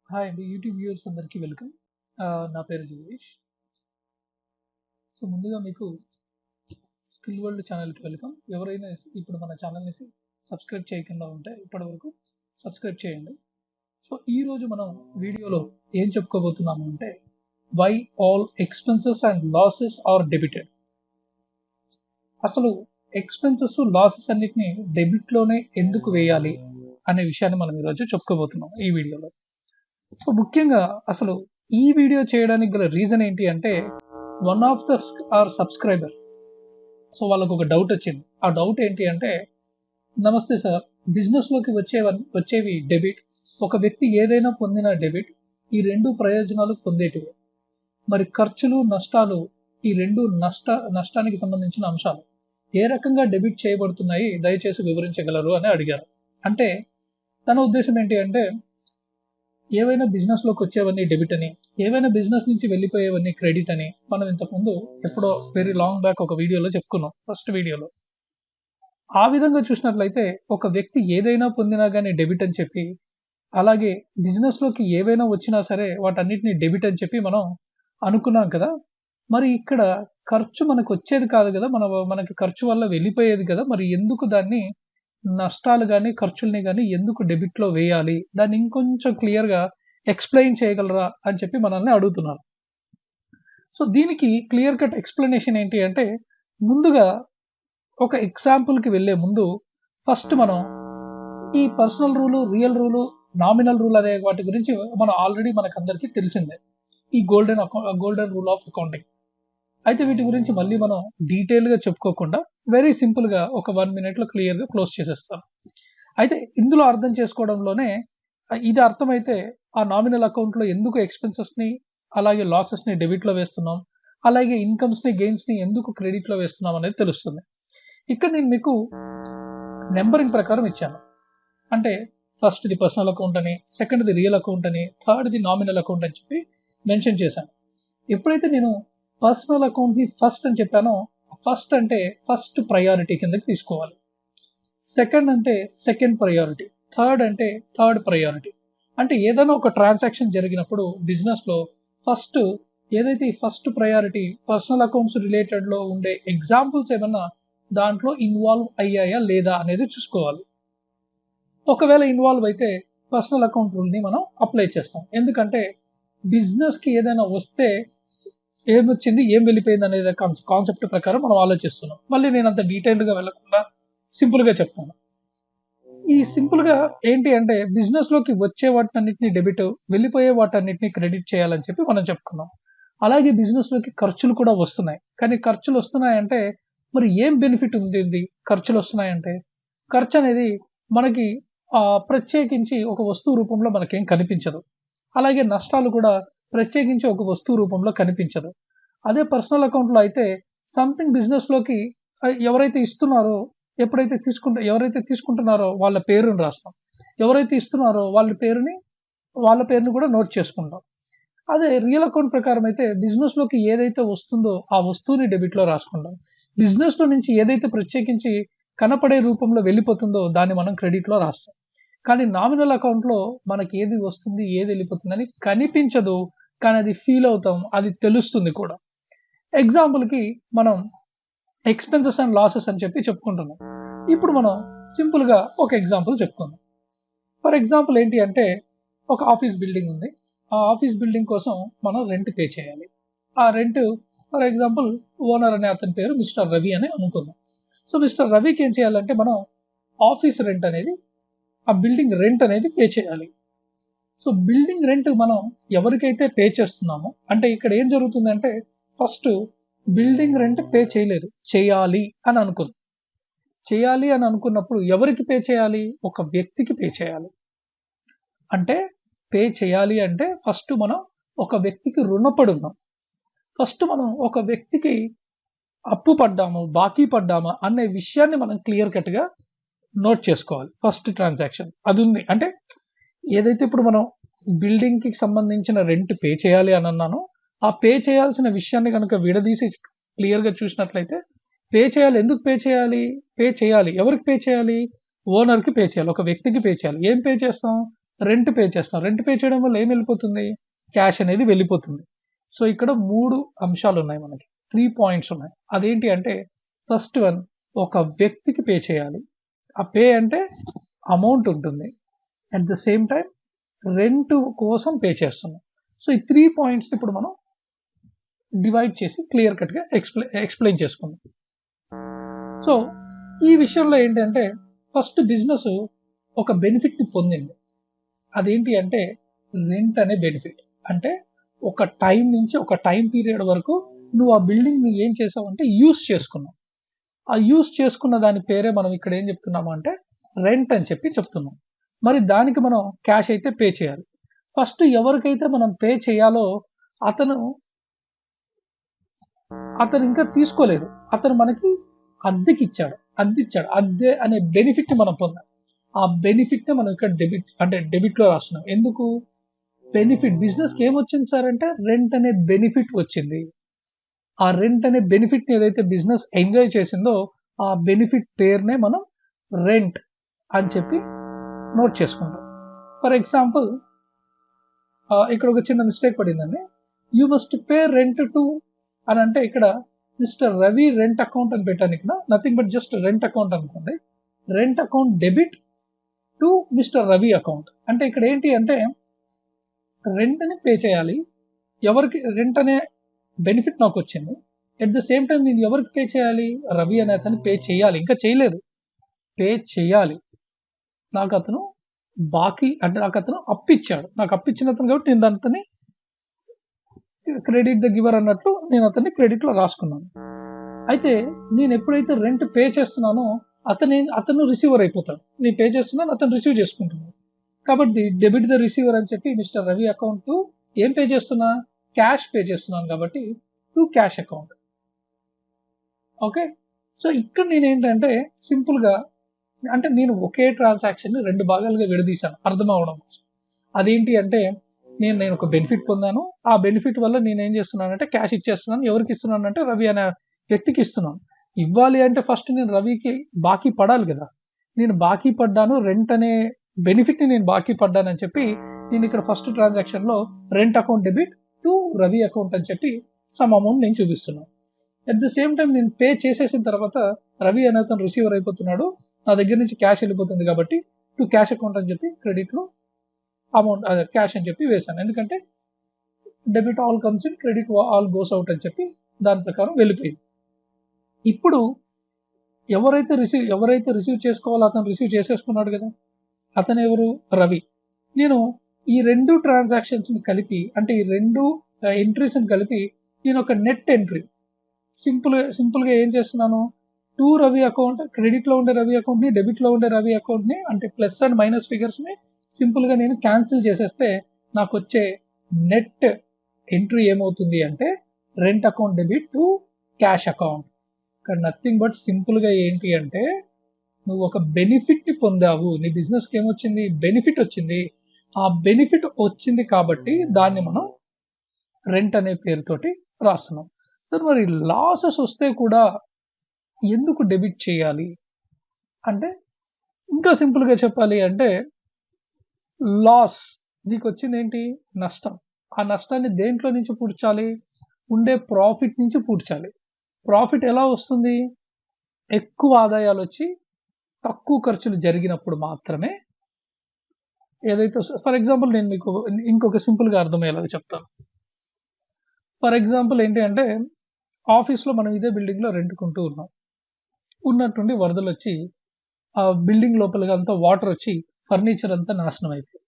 Hi అండి YouTube viewers అందరికీ welcome. నా పేరు జగదీష్. సో ముందుగా మీకు స్కిల్ వరల్డ్ ఛానల్కి వెల్కమ్. ఎవరైనా ఇప్పుడు మన ఛానల్ని సబ్స్క్రైబ్ చేయకుండా ఉంటే ఇప్పటివరకు సబ్స్క్రైబ్ చేయండి. సో ఈరోజు మనం వీడియోలో ఏం చెప్పుకోబోతున్నాము అంటే why all expenses and losses are debited. అసలు ఎక్స్పెన్సెస్ లాసెస్ అన్నిటిని డెబిట్లోనే ఎందుకు వేయాలి అనే విషయాన్ని మనం ఈరోజు చెప్పుకోబోతున్నాం ఈ వీడియోలో. సో ముఖ్యంగా అసలు ఈ వీడియో చేయడానికి గల రీజన్ ఏంటి అంటే one of the our subscriber, so వాళ్ళకు ఒక డౌట్ వచ్చింది. ఆ డౌట్ ఏంటి అంటే, నమస్తే సార్, బిజినెస్లోకి వచ్చేవి డెబిట్, ఒక వ్యక్తి ఏదైనా పొందిన డెబిట్, ఈ రెండు ప్రయోజనాలు పొందేటివి. మరి ఖర్చులు నష్టాలు ఈ రెండు నష్టానికి సంబంధించిన అంశాలు ఏ రకంగా డెబిట్ చేయబడుతున్నాయి దయచేసి వివరించగలరు అని అడిగారు. అంటే తన ఉద్దేశం ఏంటి అంటే, ఏవైనా బిజినెస్లోకి వచ్చేవన్నీ డెబిట్ అని, ఏవైనా బిజినెస్ నుంచి వెళ్ళిపోయేవన్నీ క్రెడిట్ అని మనం ఇంతకుముందు ఎప్పుడో వెరీ లాంగ్ బ్యాక్ ఒక వీడియోలో చెప్పుకున్నాం, ఫస్ట్ వీడియోలో. ఆ విధంగా చూసినట్లయితే ఒక వ్యక్తి ఏదైనా పొందినా కానీ డెబిట్ అని చెప్పి, అలాగే బిజినెస్లోకి ఏవైనా వచ్చినా సరే వాటన్నిటిని డెబిట్ అని చెప్పి మనం అనుకున్నాం కదా. మరి ఇక్కడ ఖర్చు మనకు వచ్చేది కాదు కదా, మనకి ఖర్చు వల్ల వెళ్ళిపోయేది కదా, మరి ఎందుకు దాన్ని నష్టాలు కానీ ఖర్చుల్ని కానీ ఎందుకు డెబిట్లో వేయాలి, దాన్ని ఇంకొంచెం క్లియర్గా ఎక్స్ప్లెయిన్ చేయగలరా అని చెప్పి మనల్ని అడుగుతున్నారు. సో దీనికి క్లియర్ కట్ ఎక్స్ప్లెనేషన్ ఏంటి అంటే, ముందుగా ఒక ఎగ్జాంపుల్కి వెళ్ళే ముందు ఫస్ట్ మనం ఈ personal rule, real rule, nominal rule అనే వాటి గురించి మనం ఆల్రెడీ మనకందరికీ తెలిసిందే, ఈ గోల్డెన్ రూల్ ఆఫ్ అకౌంటింగ్. అయితే వీటి గురించి మళ్ళీ మనం డీటెయిల్గా చెప్పుకోకుండా వెరీ సింపుల్గా ఒక 1 minute క్లియర్గా క్లోజ్ చేసేస్తాం. అయితే ఇందులో అర్థం చేసుకోవడంలోనే ఇది అర్థమైతే ఆ నామినల్ అకౌంట్లో ఎందుకు ఎక్స్పెన్సెస్ని అలాగే లాసెస్ని డెబిట్లో వేస్తున్నాం, అలాగే ఇన్కమ్స్ని గెయిన్స్ని ఎందుకు క్రెడిట్లో వేస్తున్నాం అనేది తెలుస్తుంది. ఇక్కడ నేను మీకు నెంబరింగ్ ప్రకారం ఇచ్చాను. అంటే ఫస్ట్ది పర్సనల్ అకౌంట్ అని, సెకండ్ది రియల్ అకౌంట్ అని, థర్డ్ది నామినల్ అకౌంట్ అని చెప్పి మెన్షన్ చేశాను. ఎప్పుడైతే నేను పర్సనల్ అకౌంట్ని ఫస్ట్ అని చెప్పానో, ఫస్ట్ అంటే ఫస్ట్ ప్రయారిటీ కిందకి తీసుకోవాలి, సెకండ్ అంటే సెకండ్ ప్రయారిటీ, థర్డ్ అంటే థర్డ్ ప్రయారిటీ. అంటే ఏదైనా ఒక ట్రాన్సాక్షన్ జరిగినప్పుడు బిజినెస్లో ఫస్ట్ ఏదైతే ఈ ఫస్ట్ ప్రయారిటీ పర్సనల్ అకౌంట్స్ రిలేటెడ్లో ఉండే ఎగ్జాంపుల్స్ ఏమన్నా దాంట్లో ఇన్వాల్వ్ అయ్యాయా లేదా అనేది చూసుకోవాలి. ఒకవేళ ఇన్వాల్వ్ అయితే పర్సనల్ అకౌంట్ రూల్ని మనం అప్లై చేస్తాం. ఎందుకంటే బిజినెస్కి ఏదైనా వస్తే ఏమొచ్చింది ఏం వెళ్ళిపోయింది అనేది కాన్సెప్ట్ ప్రకారం మనం ఆలోచిస్తున్నాం. మళ్ళీ నేను అంత డీటెయిల్డ్గా వెళ్ళకుండా సింపుల్గా చెప్తాను. ఈ సింపుల్గా ఏంటి అంటే, బిజినెస్లోకి వచ్చే వాటన్నిటిని డెబిట్, వెళ్ళిపోయే వాటన్నిటిని క్రెడిట్ చేయాలని చెప్పి మనం చెప్పుకున్నాం. అలాగే బిజినెస్లోకి ఖర్చులు కూడా వస్తున్నాయి. కానీ ఖర్చులు వస్తున్నాయంటే మరి ఏం బెనిఫిట్ ఉంది ఖర్చులు వస్తున్నాయంటే? ఖర్చు అనేది మనకి ప్రత్యేకించి ఒక వస్తువు రూపంలో మనకేం కనిపించదు. అలాగే నష్టాలు కూడా ప్రత్యేకించి ఒక వస్తువు రూపంలో కనిపించదు. అదే పర్సనల్ అకౌంట్లో అయితే సంథింగ్ బిజినెస్లోకి ఎవరైతే ఇస్తున్నారో, ఎవరైతే తీసుకుంటున్నారో వాళ్ళ పేరుని రాస్తాం, ఎవరైతే ఇస్తున్నారో వాళ్ళ పేరుని కూడా నోట్ చేసుకుంటాం. అదే రియల్ అకౌంట్ ప్రకారం అయితే బిజినెస్లోకి ఏదైతే వస్తుందో ఆ వస్తువుని డెబిట్లో రాసుకుంటాం. బిజినెస్లో నుంచి ఏదైతే ప్రత్యేకించి కనపడే రూపంలో వెళ్ళిపోతుందో దాన్ని మనం క్రెడిట్లో రాస్తాం. కానీ నామినల్ అకౌంట్లో మనకి ఏది వస్తుంది ఏది వెళ్ళిపోతుందని కనిపించదు, కానీ అది ఫీల్ అవుతాం, అది తెలుస్తుంది కూడా. ఎగ్జాంపుల్కి మనం ఎక్స్పెన్సెస్ అండ్ లాసెస్ అని చెప్పి చెప్పుకుంటున్నాం. ఇప్పుడు మనం సింపుల్గా ఒక ఎగ్జాంపుల్ చెప్పుకుందాం. ఫర్ ఎగ్జాంపుల్ ఏంటి అంటే, ఒక ఆఫీస్ బిల్డింగ్ ఉంది. ఆ ఆఫీస్ బిల్డింగ్ కోసం మనం రెంట్ పే చేయాలి. ఆ రెంట్ ఫర్ ఎగ్జాంపుల్ ఓనర్ అనే అతని పేరు మిస్టర్ రవి అని అనుకుందాం. సో మిస్టర్ రవికి ఏం చేయాలంటే మనం ఆఫీస్ రెంట్ అనేది, ఆ బిల్డింగ్ రెంట్ అనేది పే చేయాలి. సో బిల్డింగ్ రెంట్ మనం ఎవరికైతే పే చేస్తున్నామో, అంటే ఇక్కడ ఏం జరుగుతుందంటే ఫస్ట్ బిల్డింగ్ రెంట్ పే చేయలేదు, చేయాలి అని అనుకుంది. చేయాలి అని అనుకున్నప్పుడు ఎవరికి పే చేయాలి? ఒక వ్యక్తికి పే చేయాలి. అంటే పే చేయాలి అంటే ఫస్ట్ మనం ఒక వ్యక్తికి రుణపడి ఉన్నాం. ఫస్ట్ మనం ఒక వ్యక్తికి అప్పు పడ్డాము, బాకీ పడ్డామా అనే విషయాన్ని మనం క్లియర్ కట్గా నోట్ చేసుకోవాలి. ఫస్ట్ ట్రాన్సాక్షన్ అది ఉంది. అంటే ఏదైతే ఇప్పుడు మనం బిల్డింగ్కి సంబంధించిన రెంట్ పే చేయాలి అని అన్నానో, ఆ పే చేయాల్సిన విషయాన్ని కనుక విడదీసి క్లియర్గా చూసినట్లయితే పే చేయాలి. ఎందుకు పే చేయాలి? పే చేయాలి. ఎవరికి పే చేయాలి? ఓనర్కి పే చేయాలి, ఒక వ్యక్తికి పే చేయాలి. ఏం పే చేస్తాం? రెంట్ పే చేస్తాం. రెంట్ పే చేయడం వల్ల ఏం వెళ్ళిపోతుంది? క్యాష్ అనేది వెళ్ళిపోతుంది. సో ఇక్కడ 3 అంశాలు ఉన్నాయి మనకి. 3 పాయింట్స్ ఉన్నాయి. అదేంటి అంటే ఫస్ట్ వన్, ఒక వ్యక్తికి పే చేయాలి. ఆ పే అంటే అమౌంట్ ఉంటుంది. At the same time rent కోసం పే చేస్తున్నాం. సో ఈ 3 పాయింట్స్ ఇప్పుడు మనం డివైడ్ చేసి క్లియర్ కట్గా ఎక్స్ప్లెయిన్ చేసుకుందాం. సో ఈ విషయంలో ఏంటంటే ఫస్ట్ బిజినెస్ ఒక బెనిఫిట్ని పొందింది. అదేంటి అంటే రెంట్ అనే బెనిఫిట్. అంటే ఒక టైం నుంచి ఒక టైం పీరియడ్ వరకు నువ్వు ఆ బిల్డింగ్ని ఏం చేసావు అంటే యూస్ చేసుకున్నావు. ఆ యూస్ చేసుకున్న దాని పేరే మనం ఇక్కడ ఏం చెప్తున్నాము అంటే రెంట్ అని చెప్పి చెప్తున్నాం. మరి దానికి మనం క్యాష్ అయితే పే చేయాలి. ఫస్ట్ ఎవరికైతే మనం పే చేయాలో అతను ఇంకా తీసుకోలేదు. అతను మనకి అద్దెకి ఇచ్చాడు. అద్దె అనే బెనిఫిట్ మనం పొందాం. ఆ బెనిఫిట్ మనం ఇక్కడ డెబిట్ లో రాస్తున్నాం. ఎందుకు? బెనిఫిట్ బిజినెస్కి ఏమొచ్చింది సార్ అంటే రెంట్ అనే బెనిఫిట్ వచ్చింది. ఆ రెంట్ అనే బెనిఫిట్ ఏదైతే బిజినెస్ ఎంజాయ్ చేసిందో ఆ బెనిఫిట్ పేరునే మనం రెంట్ అని చెప్పి నోట్ చేసుకుంటాం. ఫర్ ఎగ్జాంపుల్ ఇక్కడ ఒక చిన్న మిస్టేక్ పడిందండి. You must pay rent to అని అంటే ఇక్కడ మిస్టర్ రవి రెంట్ అకౌంట్ అని పెట్టాను. ఇక్కడ nothing but just rent account అనుకోండి. Rent account debit to mister Ravi account అంటే ఇక్కడ ఏంటి అంటే రెంట్ ని పే చేయాలి. ఎవరికి రెంట్ అనే బెనిఫిట్ నాకు వచ్చింది. ఎట్ ద సేమ్ టైం నేను ఎవరికి పే చేయాలి? రవి అనే అతను పే చేయాలి. ఇంకా చేయలేదు, పే చేయాలి. నాకు అతను బాకీ అంటే నాకు అతను అప్పిచ్చాడు. నాకు అప్పిచ్చిన అతను కాబట్టి నేను దాని క్రెడిట్ ద గివర్ అన్నట్లు నేను అతన్ని క్రెడిట్లో రాసుకున్నాను. అయితే నేను ఎప్పుడైతే రెంట్ పే చేస్తున్నానో అతను రిసీవర్ అయిపోతాడు. నేను పే చేస్తున్నాను, అతను రిసీవ్ చేసుకుంటున్నాను. కాబట్టి డెబిట్ ద రిసీవర్ అని చెప్పి మిస్టర్ రవి అకౌంట్ ఏం పే చేస్తున్నా? క్యాష్ పే చేస్తున్నాను కాబట్టి to cash account. Okay, so ఇక్కడ నేను ఏంటంటే సింపుల్గా అంటే నేను ఒకే ట్రాన్సాక్షన్ 2 భాగాలుగా విడదీశాను అర్థం అవడం కోసం. అదేంటి అంటే నేను ఒక బెనిఫిట్ పొందాను. ఆ బెనిఫిట్ వల్ల నేను ఏం చేస్తున్నానంటే క్యాష్ ఇచ్చేస్తున్నాను. ఎవరికి ఇస్తున్నాను అంటే రవి అనే వ్యక్తికి ఇస్తున్నాను. ఇవ్వాలి అంటే ఫస్ట్ నేను రవికి బాకీ పడాలి కదా. నేను బాకీ పడ్డాను, రెంట్ అనే బెనిఫిట్ని నేను బాకీ పడ్డానని చెప్పి నేను ఇక్కడ ఫస్ట్ ట్రాన్సాక్షన్లో rent account debit to Ravi account అని చెప్పి సమ్ అమౌంట్ నేను చూపిస్తున్నాను. అట్ ద సేమ్ టైం నేను పే చేసేసిన తర్వాత రవి అనే అతను రిసీవర్ అయిపోతున్నాడు. నా దగ్గర నుంచి క్యాష్ వెళ్ళిపోతుంది కాబట్టి టు క్యాష్ అకౌంట్ అని చెప్పి క్రెడిట్లో అమౌంట్ అదే క్యాష్ అని చెప్పి వేశాను. ఎందుకంటే debit all comes in, credit all goes out అని చెప్పి దాని ప్రకారం వెళ్ళిపోయింది. ఇప్పుడు ఎవరైతే రిసీవ్ చేసుకోవాలో అతను రిసీవ్ చేసేసుకున్నాడు కదా. అతను ఎవరు? రవి. నేను ఈ 2 ట్రాన్సాక్షన్స్ని కలిపి అంటే ఈ 2 ఎంట్రీస్ని కలిపి నేను ఒక నెట్ ఎంట్రీ సింపుల్గా ఏం చేస్తున్నాను? టు రవి అకౌంట్, క్రెడిట్లో ఉండే రవి అకౌంట్ని, డెబిట్లో ఉండే రవి అకౌంట్ని అంటే ప్లస్ అండ్ మైనస్ ఫిగర్స్ని సింపుల్గా నేను క్యాన్సిల్ చేసేస్తే నాకు వచ్చే నెట్ ఎంట్రీ ఏమవుతుంది అంటే rent account debit to cash account. ఇక్కడ నథింగ్ బట్ సింపుల్గా ఏంటి అంటే నువ్వు ఒక బెనిఫిట్ని పొందావు. నీ బిజినెస్కి ఏమొచ్చింది? బెనిఫిట్ వచ్చింది. ఆ బెనిఫిట్ వచ్చింది కాబట్టి దాన్ని మనం రెంట్ అనే పేరుతోటి రాస్తున్నాం. సార్ మరి లాసెస్ వస్తే కూడా ఎందుకు డెబిట్ చేయాలి అంటే ఇంకా సింపుల్గా చెప్పాలి అంటే లాస్ నీకు వచ్చింది ఏంటి? నష్టం. ఆ నష్టాన్ని దేంట్లో నుంచి పూడ్చాలి? ఉండే ప్రాఫిట్ నుంచి పూడ్చాలి. ప్రాఫిట్ ఎలా వస్తుంది? ఎక్కువ ఆదాయాలు వచ్చి తక్కువ ఖర్చులు జరిగినప్పుడు మాత్రమే ఏదైతే ఫర్ ఎగ్జాంపుల్ నేను మీకు ఇంకొక సింపుల్గా అర్థమయ్యేలాగా చెప్తాను. ఫర్ ఎగ్జాంపుల్ ఏంటి అంటే ఆఫీస్లో మనం ఇదే బిల్డింగ్లో రెంట్కుంటూ ఉన్నాం. ఉన్నట్టుండి వరదలు వచ్చి ఆ బిల్డింగ్ లోపలికి అంతా వాటర్ వచ్చి ఫర్నిచర్ అంతా నాశనం అయిపోయింది.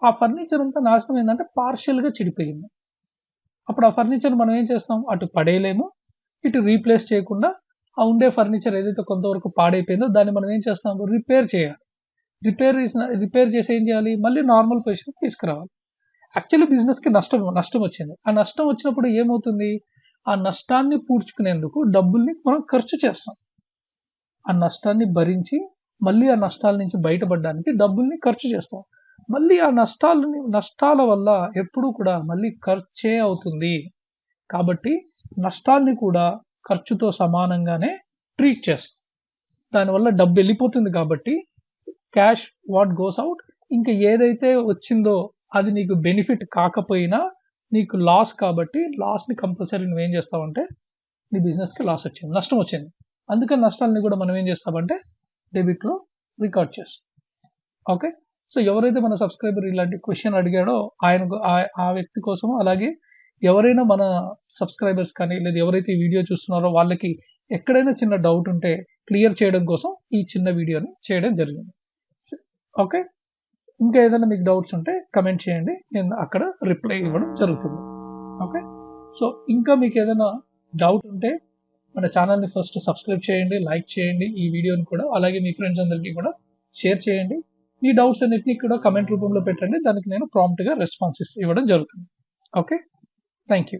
ఆ ఫర్నిచర్ అంతా నాశనం ఏంటంటే పార్షియల్గా చెడిపోయింది. అప్పుడు ఆ ఫర్నిచర్ మనం ఏం చేస్తాం? అటు పడేయలేము, ఇటు రీప్లేస్ చేయకుండా ఆ ఉండే ఫర్నిచర్ ఏదైతే కొంతవరకు పాడైపోయిందో దాన్ని మనం ఏం చేస్తాం? రిపేర్ చేయాలి. రిపేర్ చేసి ఏం చేయాలి? మళ్ళీ నార్మల్ పొజిషన్ తీసుకురావాలి. యాక్చువల్లీ బిజినెస్కి నష్టం వచ్చింది. ఆ నష్టం వచ్చినప్పుడు ఏమవుతుంది? ఆ నష్టాన్ని పూడ్చుకునేందుకు డబ్బుల్ని మనం ఖర్చు చేస్తాం. ఆ నష్టాన్ని భరించి మళ్ళీ ఆ నష్టాల నుంచి బయటపడడానికి డబ్బుల్ని ఖర్చు చేస్తాం. మళ్ళీ ఆ నష్టాల వల్ల ఎప్పుడూ కూడా మళ్ళీ ఖర్చే అవుతుంది. కాబట్టి నష్టాన్ని కూడా ఖర్చుతో సమానంగానే ట్రీట్ చేస్తాం. దానివల్ల డబ్బు వెళ్ళిపోతుంది కాబట్టి క్యాష్ వాట్ గోస్ అవుట్, ఇంకా ఏదైతే వచ్చిందో అది నీకు బెనిఫిట్ కాకపోయినా నీకు లాస్ కాబట్టి లాస్ని కంపల్సరీ నువ్వేం చేస్తావంటే నీ బిజినెస్కి లాస్ వచ్చింది, నష్టం వచ్చింది, అందుకని నష్టాలని కూడా మనం ఏం చేస్తామంటే డెబిట్లో రికార్డ్ చేస్తాం. ఓకే, సో ఎవరైతే మన సబ్స్క్రైబర్ ఇలాంటి క్వశ్చన్ అడిగాడో ఆయనకు ఆ వ్యక్తి కోసం, అలాగే ఎవరైనా మన సబ్స్క్రైబర్స్ కానీ లేదా ఎవరైతే ఈ వీడియో చూస్తున్నారో వాళ్ళకి ఎక్కడైనా చిన్న డౌట్ ఉంటే క్లియర్ చేయడం కోసం ఈ చిన్న వీడియోని చేయడం జరిగింది. ఓకే, ఇంకా ఏదైనా మీకు డౌట్స్ ఉంటే కమెంట్ చేయండి, నేను అక్కడ రిప్లై ఇవ్వడం జరుగుతుంది. ఓకే, సో ఇంకా మీకు ఏదైనా డౌట్ ఉంటే మన ఛానల్ని ఫస్ట్ సబ్స్క్రైబ్ చేయండి, లైక్ చేయండి ఈ వీడియోని కూడా, అలాగే మీ ఫ్రెండ్స్ అందరికీ కూడా షేర్ చేయండి. మీ డౌట్స్ అన్నిటినీ కూడా కమెంట్ రూపంలో పెట్టండి, దానికి నేను ప్రాంప్ట్గా రెస్పాన్సెస్ ఇవ్వడం జరుగుతుంది. Okay, thank you.